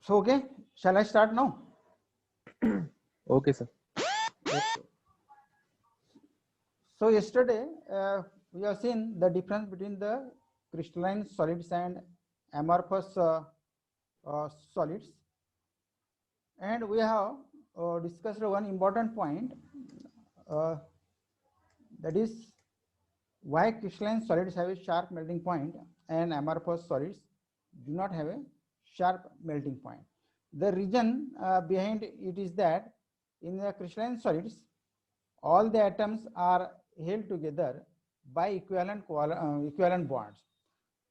So okay, shall I start now? Okay, sir. So yesterday we have seen the difference between the crystalline solids and amorphous solids, and we have discussed one important point, uh, that is why crystalline solids have a sharp melting point and amorphous solids do not have a sharp melting point. The reason behind it is that in the crystalline solids, all the atoms are held together by equivalent bonds.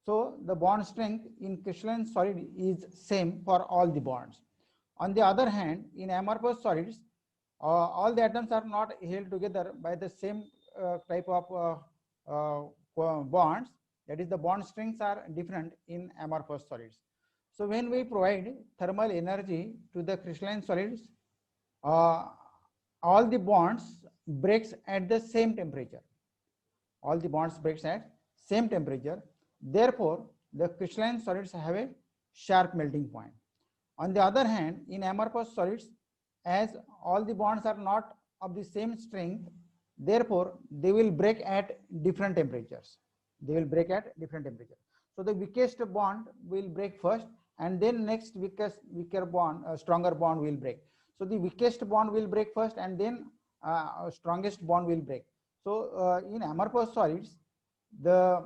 So the bond strength in crystalline solid is same for all the bonds. On the other hand, in amorphous solids, all the atoms are not held together by the same type of bonds. That is, the bond strengths are different in amorphous solids. So when we provide thermal energy to the crystalline solids, all the bonds breaks at the same temperature. All the bonds breaks at same temperature. Therefore, the crystalline solids have a sharp melting point. On the other hand, in amorphous solids, as all the bonds are not of the same strength, therefore they will break at different temperatures. They will break at different temperatures. So the weakest bond will break first, and then next weaker bond, stronger bond will break. So the weakest bond will break first, and then strongest bond will break. So in amorphous solids, the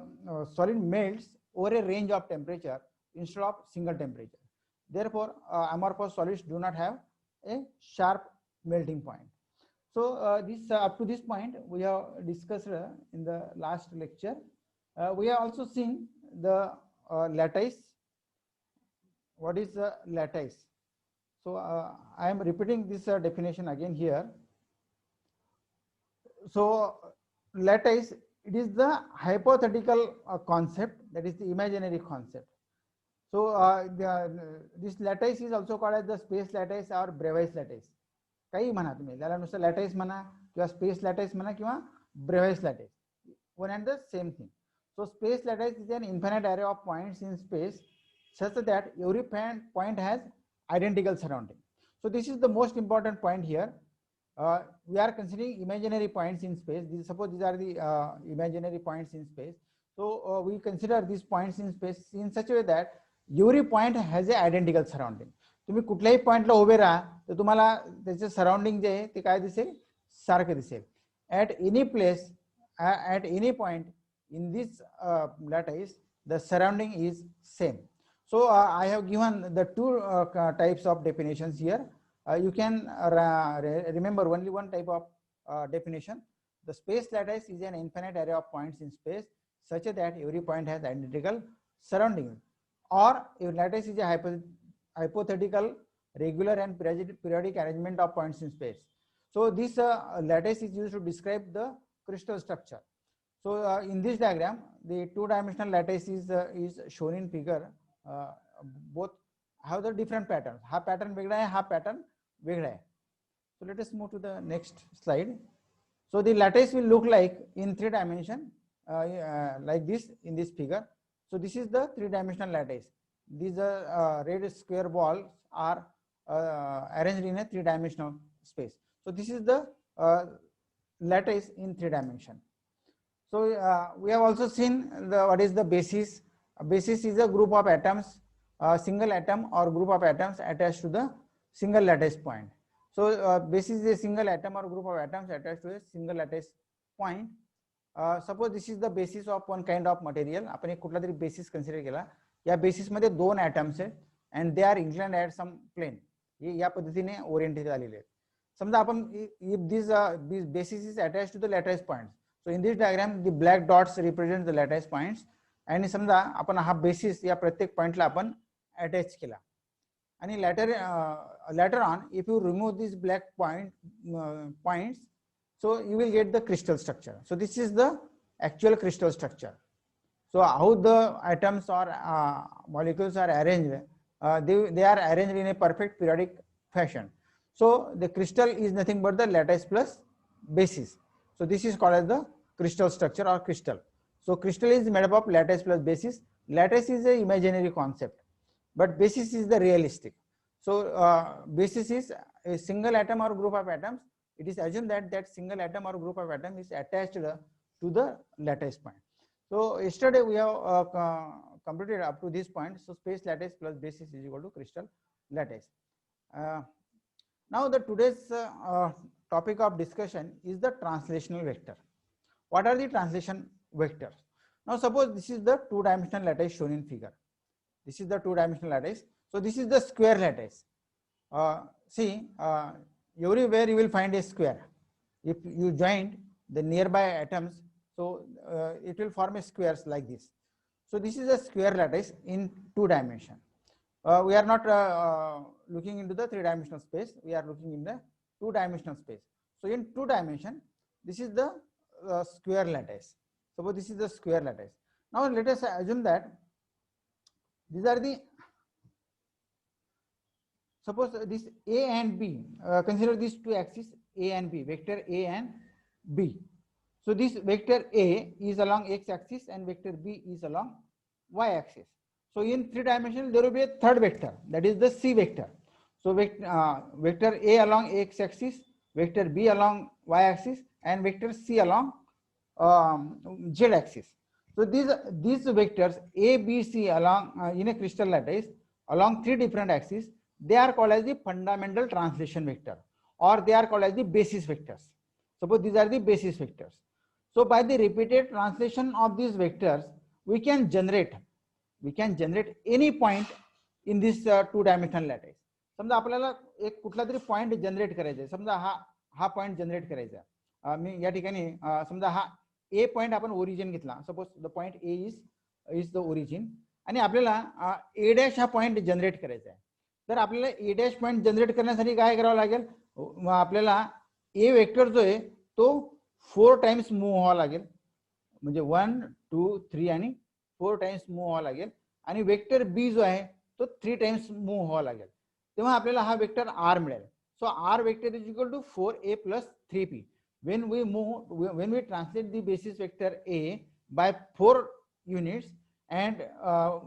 solid melts over a range of temperature instead of single temperature. Therefore, amorphous solids do not have a sharp melting point. So this up to this point we have discussed in the last lecture. We have also seen the lattice. What is the lattice? So I am repeating this definition again here. So lattice, it is the hypothetical concept, that is the imaginary concept. So this lattice is also called as the space lattice or Bravais lattice. काही म्हणा तुम्ही त्याला नुसतं lattice म्हणा किंवा space lattice म्हणा किंवा ब्रेवाइस lattice, one and the same thing. So space lattice is an infinite array of points in space such that every point has identical surrounding. So this is the most important point here. We are considering imaginary points in space. Suppose these are the imaginary points in space. So we consider these points in space in such a way that every point has a identical surrounding. तुम्ही कुठल्याही पॉइंटला उभे राहा तर तुम्हाला त्याचे surrounding जे आहे ते काय दिसेल, सारखं दिसेल. At any place, at any point in this lattice, the surrounding is same. So I have given the two types of definitions here. You can remember only one type of definition. The space lattice is an infinite array of points in space such that every point has identical surrounding. Or a lattice is a hypothetical regular and periodic arrangement of points in space. So this lattice is used to describe the crystal structure. So in this diagram, the two-dimensional lattice is shown in figure. Both have the different patterns. हा pattern वेगळा आहे, हा pattern वेगळा आहे. So let us move to the next slide. So the lattice will look like in 3 dimension, like this in this figure. So this is the 3-dimensional lattice. These red square balls are arranged in a 3-dimensional space. So this is the lattice in 3 dimension. So we have also seen what is the basis. A basis is a group of atoms, a single atom or group of atoms attached to the single lattice point. So basis is a single atom or group of atoms attached to a single lattice point. Suppose this is the basis of one kind of material. आपण एक कुठला तरी basis consider केला. या basis मध्ये 2 atoms आहेत and they are inclined at some plane. हे या पद्धतीने oriented झालेले आहेत. समजा आपण if this basis is attached to the lattice points. So in this diagram, the black dots represent the lattice points. आणि समजा आपण हा basis या प्रत्येक पॉइंटला आपण attach केला. आणि later on, if you remove these black points, so you will get the crystal structure. So this is the actual crystal structure. So how the atoms or molecules are arranged, they are arranged in a perfect periodic fashion. So the crystal is nothing but the lattice plus basis. So this is called as the crystal structure or crystal. So crystal is made up of lattice plus basis. Lattice is an imaginary concept, but basis is the realistic. So basis is a single atom or group of atoms. It is assumed that that single atom or group of atom is attached to the lattice point. So yesterday we have completed up to this point. So space lattice plus basis is equal to crystal lattice. Now the today's topic of discussion is the translational vector. What are the translation vectors? Now suppose this is the two-dimensional lattice shown in figure. This is the two-dimensional lattice. So this is the square lattice. See, everywhere you will find a square. If you join the nearby atoms, so it will form a squares like this. So this is a square lattice in two dimension. We are not looking into the three-dimensional space. We are looking in the two-dimensional space. So in two dimension, this is the square lattice. Suppose this is the square lattice. Now let us assume that these are the, suppose this A and B, consider these two axes A and B, vector A and B. So this vector A is along X axis and vector B is along Y axis. So in three dimensional there will be a third vector, that is the C vector. So vector A along X axis, vector B along Y axis and vector C along Z axis. So these vectors A, B, C along in a crystal lattice along three different axes, they are called as the fundamental translation vector, or they are called as the basis vectors. Suppose these are the basis vectors. So by the repeated translation of these vectors, we can generate any point in this two-dimensional lattice. समजा आपल्याला एक कुठला तरी point generate करायचा आहे. समजा हा point generate करायचा आहे. मी या ठिकाणी समजा हा ए पॉइंट आपण ओरिजिन घेतला. Suppose the point A is the origin आणि आपल्याला ए डॅश हा पॉइंट जनरेट करायचा आहे. तर आपल्याला ए डॅश पॉइंट जनरेट करण्यासाठी काय करावं लागेल, आपल्याला ए वेक्टर जो आहे तो 4 टाइम्स मूव्ह व्हावा लागेल. म्हणजे 1 2 3 आणि 4 टाइम्स मूव्ह व्हावा लागेल. आणि वेक्टर बी जो आहे तो 3 टाइम्स मूव्ह व्हावा लागेल. तेव्हा आपल्याला हा वेक्टर आर मिळेल. So R vector is equal to 4a plus 3p. when we translate the basis vector A by 4 units and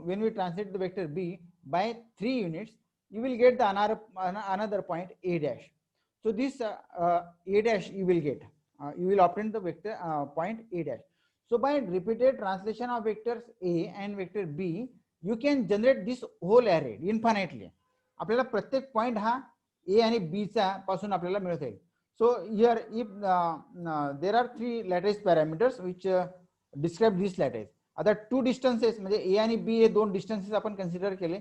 when we translate the vector B by 3 units, you will get the another point A dash. So this A dash you will get, you will obtain the vector point A dash. So by repeated translation of vectors A and vector B, you can generate this whole array infinitely. आपल्याला प्रत्येक point हा A आणि B चा पासून आपल्याला मिळत आहे. So here if there are three lattice parameters which describe this lattice. आता two distances म्हणजे A आणि B हे दोन डिस्टन्सेस आपण कन्सिडर केले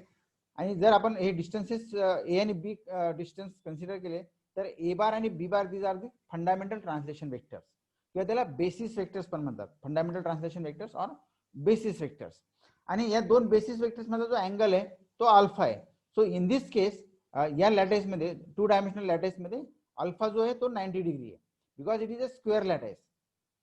आणि जर आपण हे डिस्टन्सेस A आणि B डिस्टन्स कन्सिडर केले तर A बार आणि B bar these are the fundamental translation vectors किंवा त्याला बेसिस वेक्टर्स पण म्हणतात. फंडामेंटल ट्रान्सलेशन वेक्टर्स और बेसिस वेक्टर्स. आणि या दोन बेसिस वेक्टर्स मध्ये जो अँगल आहे तो अल्फा आहे. सो इन दिस केस या लॅटिस मध्ये टू डायमेन्शनल लॅटिस मध्ये अल्फा जो आहे तो 90 डिग्री आहे because it is a square lattice.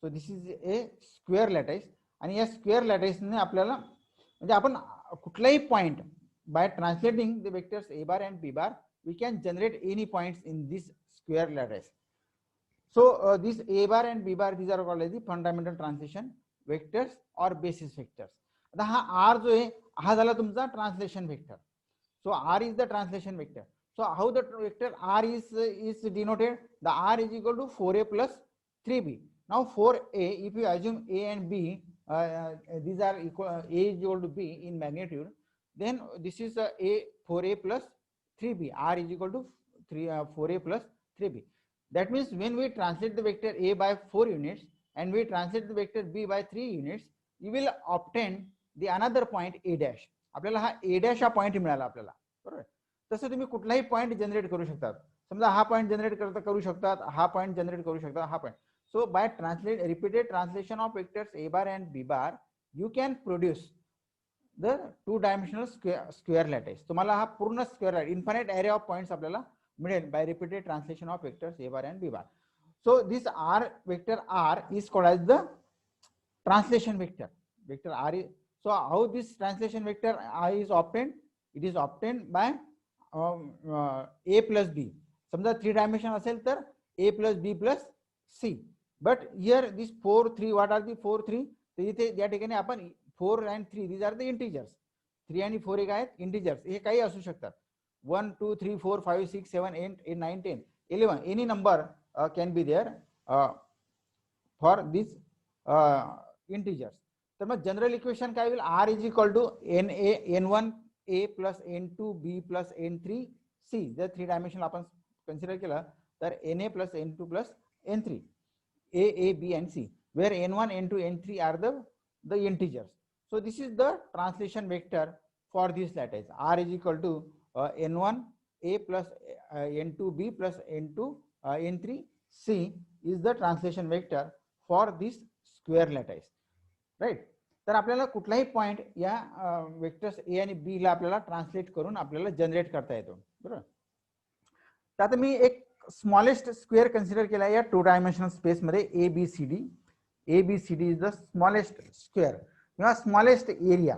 So this is a square lattice आणि या स्क्वेअर लॅटिसने आपल्याला म्हणजे आपण कुठलाही point by translating the vectors A bar and B bar we can generate any points in this square lattice. So this A bar and B bar, these are called as the fundamental translation vectors or basis vectors. आता हा R जो आहे हा झाला तुमचा translation vector. So R is the translation vector. So how the vector R is denoted? The R is equal to 4A plus 3B. Now 4A, if you assume A and B, these are equal, A is equal to B in magnitude, then this is A 4A plus 3B. R is equal to 4A plus 3B. That means when we translate the vector A by 4 units and we translate the vector B by 3 units, you will obtain the another point A dash. आपल्याला हा A dash हा point मिळाला आपल्याला. बरोबर. तसं तुम्ही कुठलाही point generate करू शकतात. समजा हा पॉइंट जनरेट करू शकतात, हा पॉइंट जनरेट करू शकतात, हा point. So by repeated translation of vectors A bar and B bar, you can produce the two-dimensional square lattice. तुम्हाला हा पूर्ण square infinite array of points आपल्याला मिळेल by repeated translation of vectors A bar and B bar. So this R vector R is called as the translation vector. Vector R is, so how this translation vector I is obtained? It is obtained by A plus B. समजा 3 dimension असेल तर A plus B plus C. But here this 4 3, what are the 4 3? तर इथे या ठिकाणी आपण 4 and 3 these are the integers. 3 आणि 4 हे काय आहेत? इंटिजर्स. हे काही असू शकतात. 1 2 3 4 5 6 7 8 9 10 11 any number can be there for these integers. तर मग जनरल इक्वेशन काय होईल, r is equal to n1 a plus n2 b plus n3 c. जर 3 डायमेन्शन आपण कन्सिडर केलं तर na plus n2 plus n3 a b and c, where n1 n2 n3 are the integers. So this is the translation vector for this lattice. R is equal to n1 a plus n2 b plus n2 n3 c is the translation vector for this square lattice, right? तर आपल्याला कुठलाही point या vectors A आणि बी ला आपल्याला translate करून आपल्याला generate करता येतो, बरोबर. तर आता मी एक स्मॉलेस्ट स्क्वेअर कन्सिडर केला या 2 डायमेन्शनल स्पेस मध्ये ABCD. ABCD is the smallest square किंवा स्मॉलेस्ट एरिया.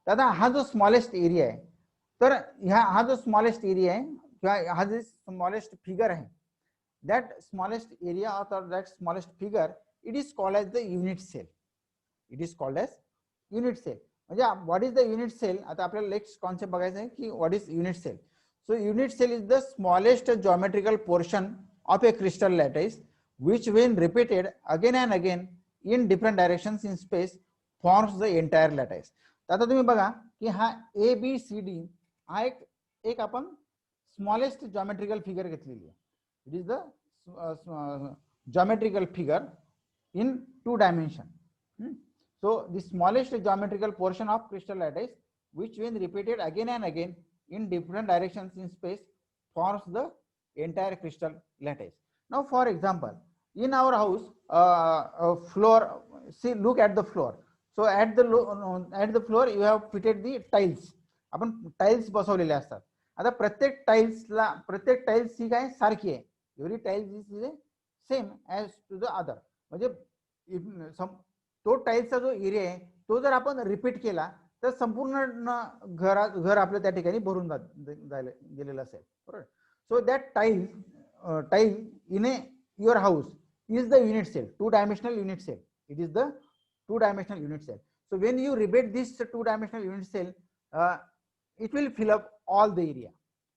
आता हा जो स्मॉलेस्ट एरिया आहे, तर हा जो स्मॉलेस्ट एरिया आहे किंवा हा जो स्मॉलेस्ट फिगर आहे, that smallest area or that smallest figure, it is called as the unit cell. It is called as unit cell. म्हणजे what is the unit cell? आता आपल्याला नेक्स्ट कॉन्सेप्ट बघायचा आहे की what is unit cell. So unit cell is the smallest geometrical portion of a crystal lattice which when repeated again and again in different directions in space forms the entire lattice. आता तुम्ही बघा की हा ABCD हा एक आपण smallest geometrical figure घेतलेली आहे. It is the geometrical figure in 2 dimension. So the smallest geometrical portion of crystal lattice which when repeated again and again in different directions in space forms the entire crystal lattice. Now for example, in our house floor, see, look at the floor. So at the floor you have fitted the tiles. आपण tiles बसवलेले असतात. आता प्रत्येक tiles ही काय सारखी आहे. Every tiles is same as to the other. म्हणजे तो टाइल्सचा जो एरिया आहे तो जर आपण रिपीट केला तर संपूर्ण घर आपलं त्या ठिकाणी भरून गेलेलं असेल, बरोबर. So that tile in your house is the unit cell, 2 dimensional unit cell. It is the 2 dimensional unit cell. So when you repeat this 2 dimensional unit cell, it will fill up all the area.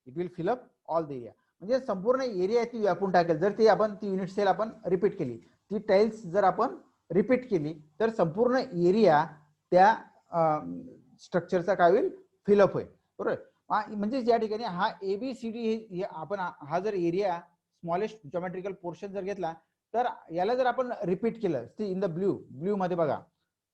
It will fill up all the area. म्हणजे संपूर्ण area ती व्यापून टाकेल जर ती आपण ती unit cell आपण रिपीट केली. ती टाइल्स जर आपण रिपीट केली तर संपूर्ण एरिया त्या स्ट्रक्चरचा काय होईल, फिलअप होईल, बरोबर. म्हणजे या ठिकाणी हा ABCD आपण हा जर एरिया स्मॉलेस्ट जॉमेट्रिकल पोर्शन जर घेतला तर याला जर आपण रिपीट केलं, इन द ब्ल्यू मध्ये बघा,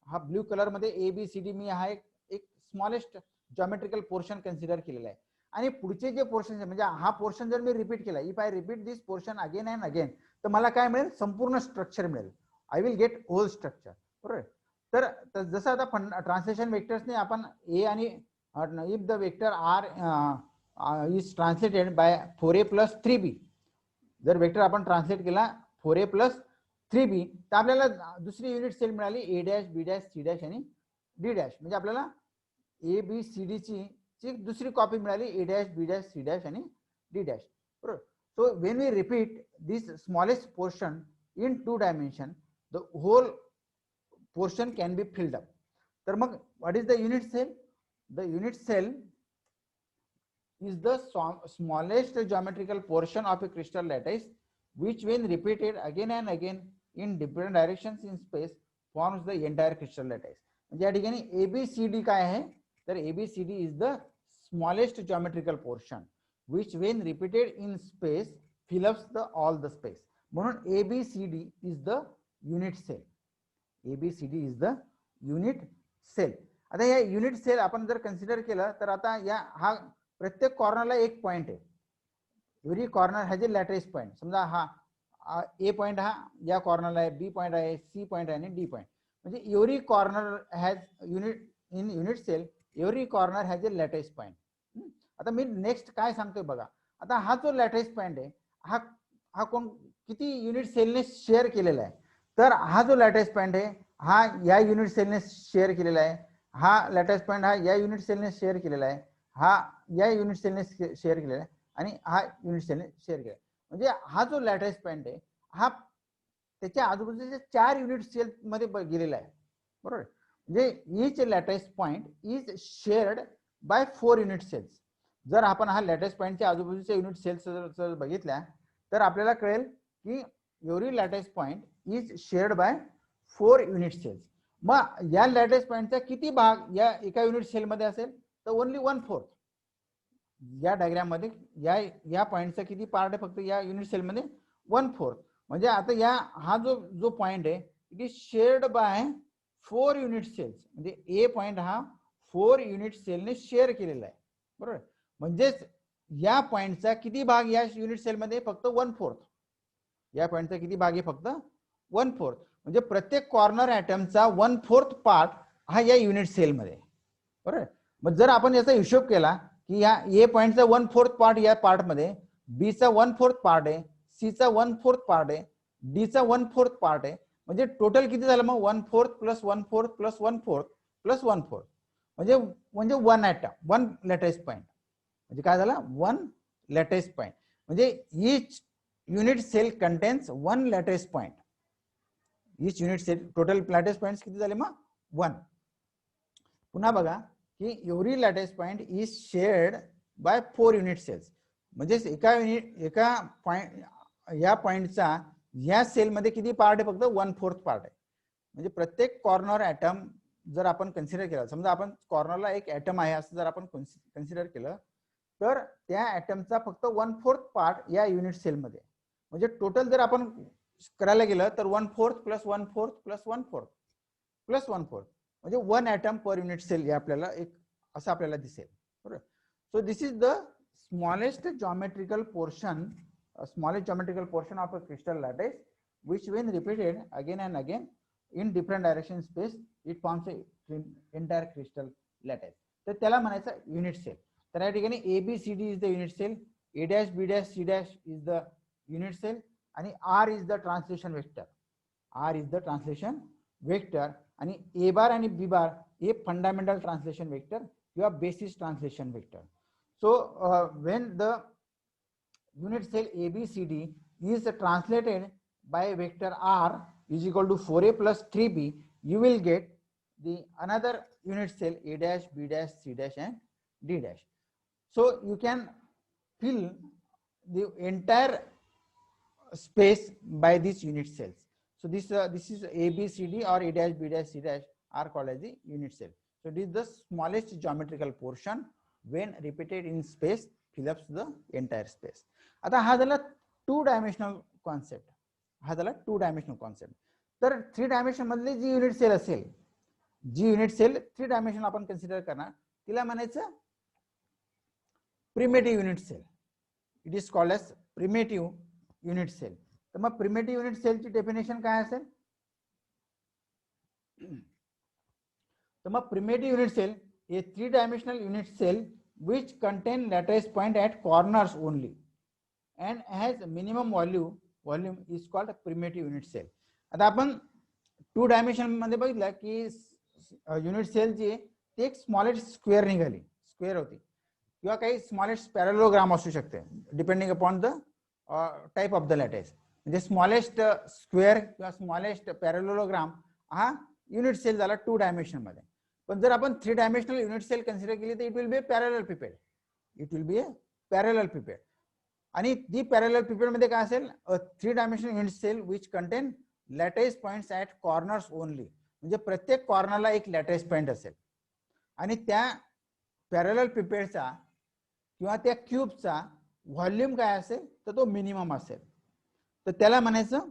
हा ब्ल्यू कलर मध्ये ABCD मी हा एक स्मॉलेस्ट जॉमेट्रिकल पोर्शन कन्सिडर केलेला आहे. आणि पुढचे जे पोर्शन म्हणजे हा पोर्शन जर मी रिपीट केला, if I repeat this portion again and again, तर मला काय मिळेल, संपूर्ण स्ट्रक्चर मिळेल. I will get whole structure, बरोबर. तर जसं आता ट्रान्सलेशन वेक्टर्सने आपण ए आणि if the vector R is translated by 4a + 3b, जर वेक्टर आपण ट्रान्सलेट केला 4a + 3b तर आपल्याला दुसरी युनिट सेल मिळाली A', B', C' आणि D'. म्हणजे आपल्याला ABCD ची दुसरी कॉपी मिळाली A', B', C' आणि D', बरोबर. So when we repeat this smallest portion in 2 dimension, the whole portion can be filled up. तर मग what is the unit cell? The unit cell is the smallest geometrical portion of a crystal lattice which when repeated again and again in different directions in space forms the entire crystal lattice. म्हणजे या ठिकाणी ABCD काय आहे, तर ABCD is the smallest geometrical portion which when repeated in space fills up all the space. म्हणून ABCD is the unit cell. ABCD is the unit cell. आता या unit cell आपण जर कन्सिडर केलं तर आता हा प्रत्येक कॉर्नरला एक पॉइंट आहे. Every corner has a lattice point. समजा हा ए पॉइंट हा या कॉर्नरला आहे, बी पॉइंट आहे, सी पॉइंट आहे आणि डी पॉइंट. म्हणजे every corner has unit cell every corner has a lattice point. आता मी नेक्स्ट काय सांगतोय बघा. आता हा जो लॅटिस पॉइंट आहे हा कोण किती युनिट सेलने शेअर केलेला आहे, तर हा जो लॅटिस पॉइंट आहे हा या युनिट सेलने शेअर केलेला आहे, हा लॅटिस पॉइंट हा या युनिट सेलने शेअर केलेला आहे, हा या युनिट सेलने शेअर केलेला आहे आणि हा युनिट सेलने शेअर केला. म्हणजे हा जो लॅटिस पॉइंट आहे हा त्याच्या आजूबाजूच्या 4 युनिट सेल मध्ये गेलेला आहे, बरोबर. म्हणजे each lattice point is shared by 4 unit cells. जर आपण हा लॅटिस पॉइंटच्या आजूबाजूच्या युनिट सेल्स जर बघितल्या तर आपल्याला कळेल की every lattice point is shared by 4 unit cells. मग या लॅटिस पॉइंटचा किती भाग या एका युनिट सेल मध्ये असेल तर ओनली 1/4. या डायग्राम मध्ये या पॉइंटचा किती पार्ट आहे फक्त या युनिट सेल मध्ये 1/4. म्हणजे आता या हा जो पॉइंट आहे it is shared by 4 unit cells. म्हणजे ए पॉइंट हा 4 युनिट सेलने शेअर केलेला आहे. बरोबर. म्हणजेच या पॉइंटचा किती भाग या युनिट सेल मध्ये फक्त 1/4. या पॉइंटचा किती भाग आहे फक्त 1/4. म्हणजे प्रत्येक कॉर्नर ॲटमचा 1/4 पार्ट हा या युनिट सेल मध्ये. बरोबर. मग जर आपण याचा हिशोब केला की या ए पॉइंटचा 1/4 पार्ट या पार्ट मध्ये, बी चा 1/4 पार्ट आहे, सी चा 1/4 पार्ट आहे, डी चा 1/4 पार्ट आहे. म्हणजे टोटल किती झालं मग 1/4 प्लस 1/4 प्लस 1/4 प्लस 1/4 म्हणजे 1 ॲटम 1 लॅटिस पॉइंट. म्हणजे काय झालं 1 लॅटिस पॉइंट. म्हणजे each unit cell contains 1 lattice point. Each unit cell total lattice points किती झाले मग 1. पुन्हा बघा की every lattice point is shared by 4 unit cells. म्हणजे एका पॉइंट या पॉइंटचा या सेल मध्ये किती पार्ट आहे फक्त 1/4 पार्ट आहे. म्हणजे प्रत्येक कॉर्नर ॲटम जर आपण कन्सिडर केला, समजा आपण कॉर्नरला एक ॲटम आहे असं जर आपण कन्सिडर केलं तर त्या ॲटमचा फक्त 1/4 पार्ट या युनिट सेल मध्ये. म्हणजे टोटल जर आपण करायला गेलं तर 1/4 प्लस 1/4 प्लस 1/4 प्लस 1/4 म्हणजे 1 ॲटम पर युनिट सेल हे आपल्याला एक असं आपल्याला दिसेल. बरोबर. So this is the smallest geometrical portion of a crystal lattice which when repeated again and again in different direction space it forms a entire crystal lattice. तर त्याला म्हणायचं युनिट सेल. तर या ठिकाणी ABCD is the unit cell, A', B', C' is the unit cell आणि R is the translation vector. R is the translation vector आणि A bar आणि B bar हे फंडामेंटल ट्रान्सलेशन वेक्टर किंवा basis translation vector. So when the unit cell ABCD is translated by vector R is equal to 4A plus 3B, you will get the another unit cell A dash, B dash, C dash and D dash. So you can fill the entire space by these unit cells. So this is ABCD or A dash, B dash, C dash are called as the unit cell. So this is the smallest geometrical portion when repeated in space fill up the entire space. आता हा झाला 2 dimensional concept. हा झाला 2 dimensional concept. तर 3 dimension मधली जी unit cell असेल, जी unit cell 3 dimension आपण कन्सिडर करणार तिला म्हणायचं primitive unit cell. It is called as primitive unit cell. तर मग प्रिमेटिव्ह युनिट सेलची डेफिनेशन काय असेल? तर मग primitive unit cell a 3-dimensional unit cell which contain lattice point at corners only and has minimum volume is called primitive unit cell. आता आपण 2 dimension मध्ये बघितलं की युनिट सेल जी ती एक स्मॉलेस्ट स्क्वेअर निघाली, स्क्वेअर होती किंवा काही स्मॉलेस्ट पॅरलोग्राम असू शकते depending upon the type of the lattice. म्हणजे स्मॉलेस्ट स्क्वेअर किंवा स्मॉलेस्ट पॅरलोग्राम हा युनिट सेल झाला 2 डायमेन्शन मध्ये. पण जर आपण 3 डायमेन्शनल युनिट सेल कन्सिडर केली तर it will be a parallelepiped. It will be a parallelepiped. आणि दी पॅरलल पिपेड मध्ये काय असेल? 3 dimensional unit cell which contain lattice points at corners only. म्हणजे प्रत्येक कॉर्नरला एक लॅटिस पॉइंट असेल आणि त्या पॅरलल पिपेडचा किंवा त्या क्यूबचा व्हॉल्यूम काय असेल तर तो मिनिमम असेल. तर त्याला म्हणायचं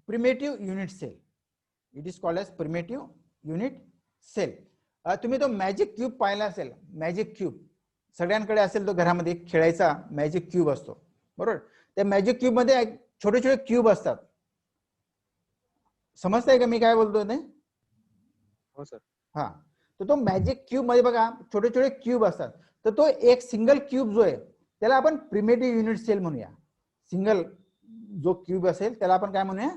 primitive unit cell. It is called as primitive unit cell. तुम्ही तो मॅजिक क्यूब पाहिला असेल. मॅजिक क्यूब सगळ्यांकडे असेल, तो घरामध्ये खेळायचा मॅजिक क्यूब असतो. बरोबर. त्या मॅजिक क्यूब मध्ये छोटे छोटे क्यूब असतात. समजताय का मी काय बोलतोय ते? हो सर. हा. तर तो मॅजिक क्यूब मध्ये बघा छोटे छोटे क्यूब असतात. तर तो एक सिंगल क्यूब जो आहे त्याला आपण प्रिमेटिव्ह युनिट सेल म्हणूया. सिंगल जो क्यूब असेल त्याला आपण काय म्हणूया?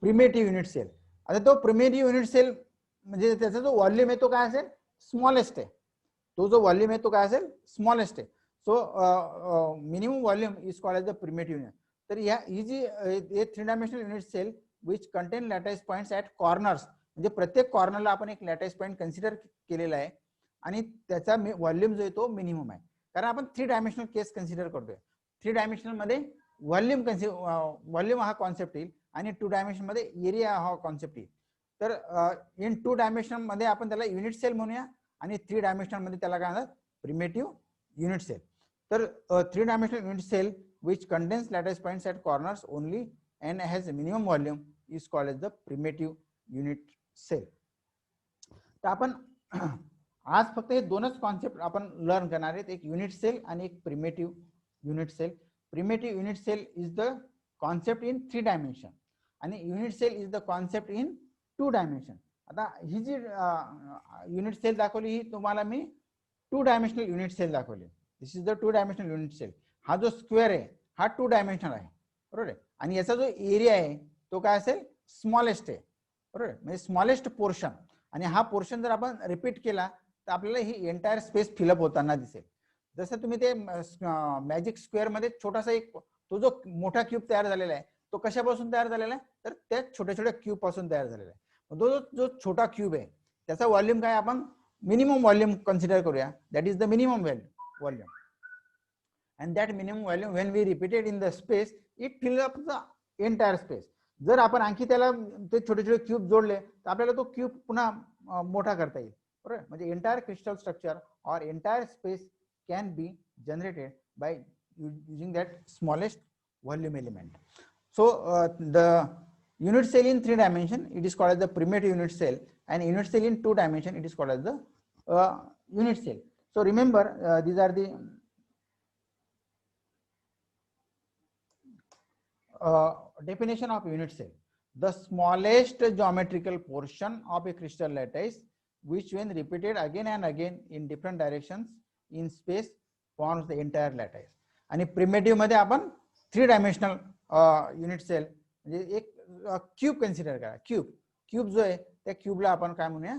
Primitive unit cell. आता तो प्रिमेटिव्ह युनिट सेल म्हणजे त्याचा जो व्हॉल्यूम आहे तो काय असेल? स्मॉलेस्ट आहे. तो जो व्हॉल्यूम आहे तो काय असेल? स्मॉलेस्ट आहे. So minimum volume is called as the primitive unit. तर ही जी 3 dimensional unit cell which contain lattice points at corners, म्हणजे प्रत्येक कॉर्नरला आपण एक लॅटिस पॉइंट कन्सिडर केलेला आहे आणि त्याचा व्हॉल्यूम जो आहे तो मिनिमम आहे. कारण आपण 3 डायमेन्शनल केस कन्सिडर करतोय. 3 डायमेन्शनल मध्ये व्हॉल्यूम हा कॉन्सेप्ट येईल आणि 2 डायमेन्शन मध्ये एरिया हा कॉन्सेप्ट येईल. तर इन 2 डायमेन्शन मध्ये आपण त्याला युनिट सेल म्हणूया आणि 3 डायमेन्शनल मध्ये त्याला काय म्हणतात प्रिमिटिव्ह युनिट सेल. तर 3 dimensional unit cell which contains lattice points at corners only and has a minimum volume is called as the primitive unit cell. तर आपण आज फक्त हे दोनच कॉन्सेप्ट आपण लर्न करणार आहेत, एक युनिट सेल आणि एक primitive unit cell. Primitive unit cell is the concept in 3 dimension आणि unit cell is the concept in 2 dimension. आता ही जी युनिट सेल दाखवली ही तुम्हाला मी 2 डायमेन्शनल युनिट सेल दाखवली. This is the 2 dimensional unit cell. हा जो स्क्वेअर आहे हा 2 डायमेन्शनल आहे, बरोबर आहे. आणि याचा जो एरिया आहे तो काय असेल स्मॉलेस्ट आहे, बरोबर, म्हणजे स्मॉलेस्ट पोर्शन. आणि हा पोर्शन जर आपण रिपीट केला तर आपल्याला ही एंटायर स्पेस फिलअप होताना दिसेल. जसं तुम्ही ते मॅजिक स्क्वेअर मध्ये छोटासा एक तो जो मोठा क्यूब तयार झालेला आहे तो कशापासून तयार झालेला आहे तर त्या छोट्या छोट्या क्यूब पासून तयार झालेला आहे. तो जो छोटा क्यूब आहे त्याचा व्हॉल्यूम काय आपण मिनिमम व्हॉल्यूम कन्सिडर करूया. That is the minimum volume. And that minimum volume when we repeat it in the space it fills up the entire space. जर आपण आणखी त्याला ते छोटे छोटे क्यूब जोडले तर आपल्याला तो क्यूब पुन्हा मोठा करता येईल, बरोबर. म्हणजे एंटायर क्रिस्टल स्ट्रक्चर और entire space can be generated by using that smallest volume element. So the unit cell in 3 dimension it is called as the primitive unit cell and unit cell in 2 dimension it is called as the unit cell. So remember these are the definition of unit cell. The smallest geometrical portion of a crystal lattice which when repeated again and again in different directions in space forms the entire lattice. आणि primitive मध्ये आपण 3 dimensional unit sale म्हणजे एक cube consider करा. Cube जो आहे त्या क्यूबला आपण काय म्हणूया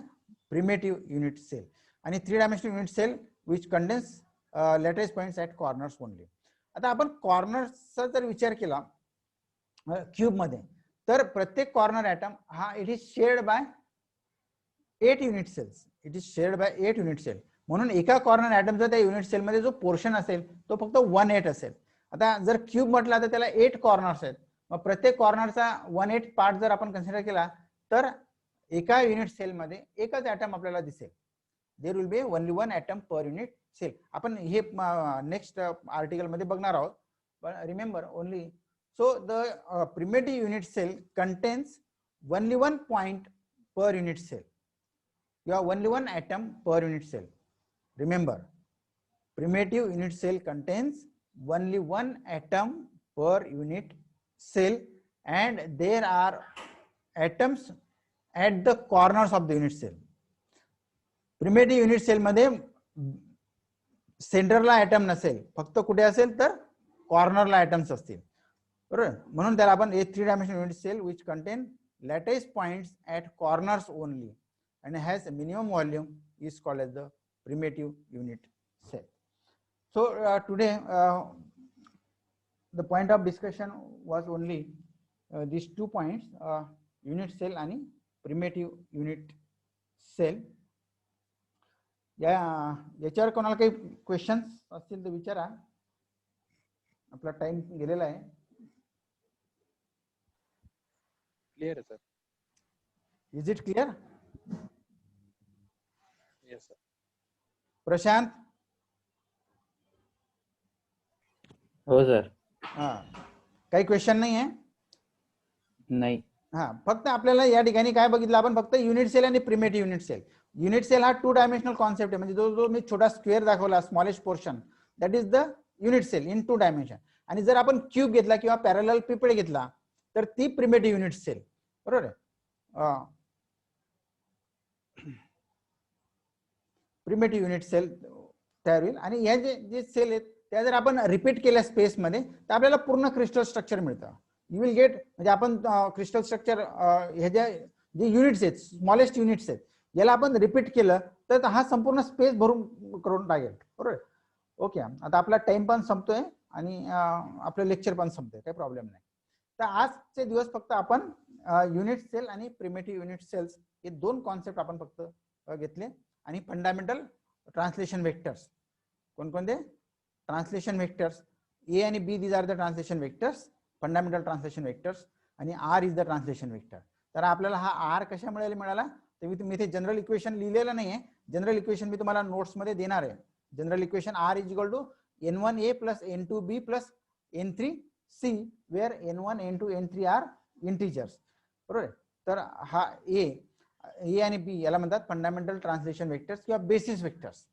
प्रिमिटिव्ह युनिट सेल. आणि 3 dimensional unit cell which contains lattice points at corners only. आता आपण कॉर्नर्सचा जर विचार केला क्यूब मध्ये तर प्रत्येक कॉर्नर ॲटम हा it is shared by 8 unit cells. It is shared by 8 unit cell. म्हणून एका कॉर्नर ॲटमचा त्या युनिट सेल मध्ये जो पोर्शन असेल तो फक्त 1/8 असेल. आता जर क्यूब म्हटला तर त्याला 8 कॉर्नर्स आहेत. मग प्रत्येक कॉर्नरचा 1/8 पार्ट जर आपण कन्सिडर केला तर एका युनिट सेल मध्ये एकच ॲटम आपल्याला दिसेल. There will be only 1 atom per unit cell. आपण हे नेक्स्ट आर्टिकल मध्ये बघणार आहोत. पण remember only so the primitive unit cell contains only 1 point per unit cell. You have only 1 atom per unit cell. Remember, primitive unit cell contains only 1 atom per unit cell and there are atoms at the corners of the unit cell. Primitive unit cell मध्ये सेंटरला item नसेल, फक्त कुठे असेल तर कॉर्नरला atoms असतील, बरोबर. म्हणून त्याला आपण 3 dimensional unit cell which contain lattice points at corners only and has a minimum volume is called as the primitive unit cell. So today the point of discussion was only these 2 points, unit cell आणि primitive unit cell. याच्यावर कोणाला काही questions असतील तर विचारा. आपला time गेलेला आहे. क्लियर है sir. Is it clear? Yes sir. Prashant? हो सर. हा, काही क्वेश्चन नाही आहे? नाही. हा, फक्त आपल्याला या ठिकाणी काय बघितलं आपण फक्त युनिट सेल आणि primitive unit cell. Unit cell हा 2 डायमेन्शनल कॉन्सेप्ट आहे. म्हणजे जो मी छोटा स्क्वेअर दाखवला smallest portion that is the unit cell in 2 dimension. आणि जर आपण क्यूब घेतला किंवा पॅरलल पिपेट घेतला तर ती प्रिमिटिव्ह युनिट सेल, बरोबर आहे. प्रिमिटिव्ह युनिट सेल तयार होईल. आणि ह्या जे सेल आहेत त्या जर आपण रिपीट केल्या स्पेस मध्ये तर आपल्याला पूर्ण क्रिस्टल स्ट्रक्चर मिळतं. यू विल गेट म्हणजे आपण क्रिस्टल स्ट्रक्चर ह्याच्या जे युनिट्स आहेत स्मॉलेस्ट युनिट्स आहेत याला आपण रिपीट केलं तर हा संपूर्ण स्पेस भरून करून टाकेल, बरोबर. ओके, आता आपला टाइम पण संपतोय आणि आपलं लेक्चर पण संपतोय, काही प्रॉब्लेम नाही. तर आजचे दिवस फक्त आपण युनिट सेल आणि प्रिमिटिव्ह युनिट सेल्स हे 2 कॉन्सेप्ट आपण फक्त घेतले आणि फंडामेंटल ट्रान्सलेशन वेक्टर्स. कोणकोणते? Translation vectors. ए आणि B these are the translation vectors, fundamental translation vectors, आणि R is the translation vector. तर आपल्याला हा आर कशामुळे मिळाला? तर मी इथे जनरल इक्वेशन लिहिलेलं नाहीये. जनरल इक्वेशन मी तुम्हाला नोट्स मध्ये देणार आहे. General equation R is equal to n1a plus n2b plus n3c, where n1 n2 n3 are integers. बरोबर. तर हा ए आणि बी याला म्हणतात फंडामेंटल ट्रान्सलेशन वेक्टर्स किंवा बेसिस वेक्टर्स.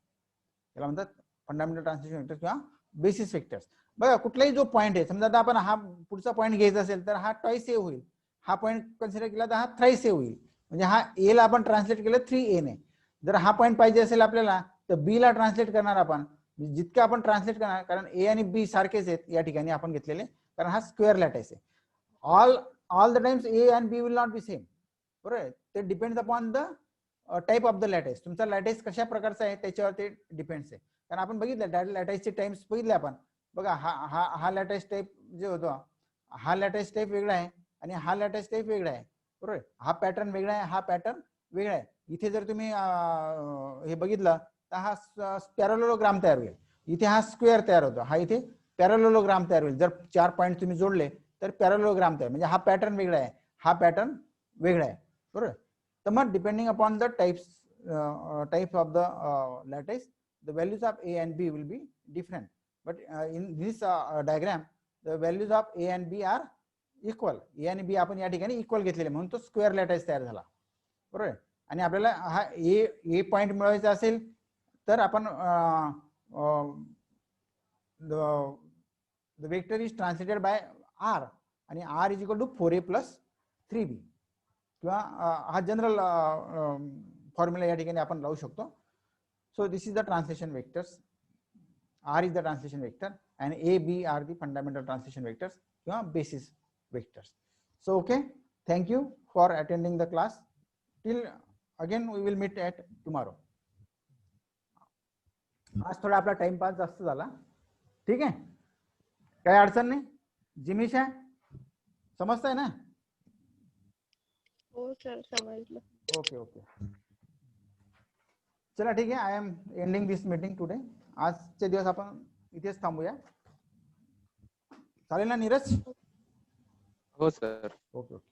याला म्हणतात फंडामेंटल ट्रान्सलेशन वेक्टर्स किंवा बेसिस वेक्टर्स. बघा, कुठलाही जो पॉईंट आहे, समजा आता आपण हा पुढचा पॉईंट घ्यायचा असेल तर हा ट्वाइस ए होईल. हा पॉईंट कन्सिडर केला तर हा थ्राइस ए होईल. म्हणजे हा ए ला आपण ट्रान्सलेट केलं 3a ने. जर हा पॉईंट पाहिजे असेल आपल्याला तर बी ला ट्रान्सलेट करणार आपण. जितकं आपण ट्रान्सलेट करणार, कारण ए आणि बी सारखेच आहेत या ठिकाणी आपण घेतलेले, कारण हा स्क्वेअर लॅटाईस आहे. All the times A and B will not be same. बरोबर. ते depends upon the type of the lattice. तुमचा लॅटाईस कशा प्रकारचा आहे त्याच्यावर ते डिपेंड्स आहे. कारण आपण बघितलं लॅटाईसचे टाइम्स बघितले आपण. बघा, हा लॅटाईस टाईप जे होतो, हा लॅटाईस टाईप वेगळा आहे आणि हा लॅटाईस टाईप वेगळा आहे. बरोबर. हा पॅटर्न वेगळा आहे, हा पॅटर्न वेगळा आहे. इथे जर तुम्ही हे बघितलं तर हा पॅरालेलोग्राम तयार होईल. इथे हा स्क्वेअर तयार होतो, हा इथे पॅरालेलोग्राम तयार होईल. जर 4 पॉईंट तुम्ही जोडले तर पॅरालेलोग्राम तयार, म्हणजे हा पॅटर्न वेगळा आहे, हा पॅटर्न वेगळा आहे. बरोबर. तर मग depending upon the types of the lattice, the values of a and b will be different, but in this diagram the values of a and b are equal. a आणि b आपण या ठिकाणी equal घेतलेले म्हणून तो square lattice तयार झाला. बरोबर. आणि आपल्याला हा ए पॉईंट मिळवायचा असेल तर आपण the vector is translated by r, आणि r is equal to 4a plus 3b, किंवा हा जनरल फॉर्म्युला या ठिकाणी आपण लावू शकतो. So this is the translation vectors. R is the translation vector and A, B are the fundamental translation vectors, basis vectors. So okay, thank you for attending the class. Till again we will meet at tomorrow. आज थोडा आपला time pass जास्त झाला. ठीक आहे, काही अडचण नाही. जिमिश आहे, समजताय ना? हो सर, समजलं. ओके ओके, चला ठीक आहे. I am ending this meeting today. आजचे दिवस आपण इथेच थांबूया. चालेल ना नीरज? हो सर. Okay okay.